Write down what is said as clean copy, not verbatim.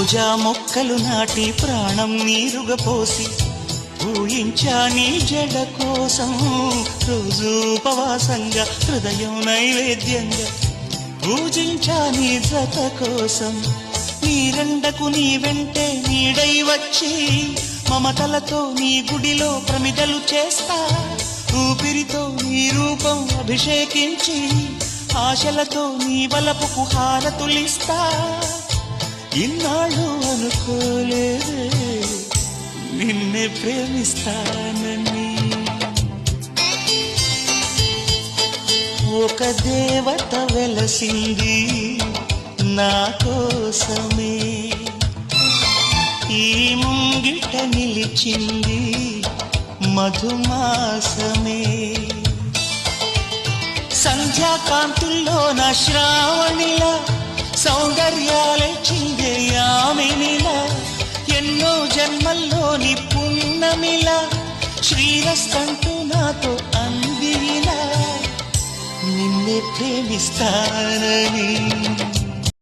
రోజా మొక్కలు నాటి ప్రాణం నీరుగా పోసి ఊహించా నీ జడ కోసం రోజు ఉపవాసంగా హృదయం నైవేద్యంగా పూజించా నీ జత కోసం నీరెండకు నీ వెంటే నీడై వచ్చి మమతలతో నీ గుడిలో ప్రమిదలు చేస్తా ఊపిరితో నీ రూపం అభిషేకించి ఆశలతో నీ వలపుకు హారతులిస్తా ఇన్నాళ్ళు అనుకోలేదే నిన్నే ప్రేమిస్తానని ఒక దేవత వెలసింది నా కోసమే ఈ ముంగిట నిలిచింది మధుమాసమే సంధ్యాకాంతుల్లో నా శ్రావణిలా సౌందర్యాలెచ్చిందే యామినిలా ఎన్నో జన్మల్లోని పున్నమిలా శ్రీరస్తంటూ నాతో అందిలా నిన్నే ప్రేమిస్తానని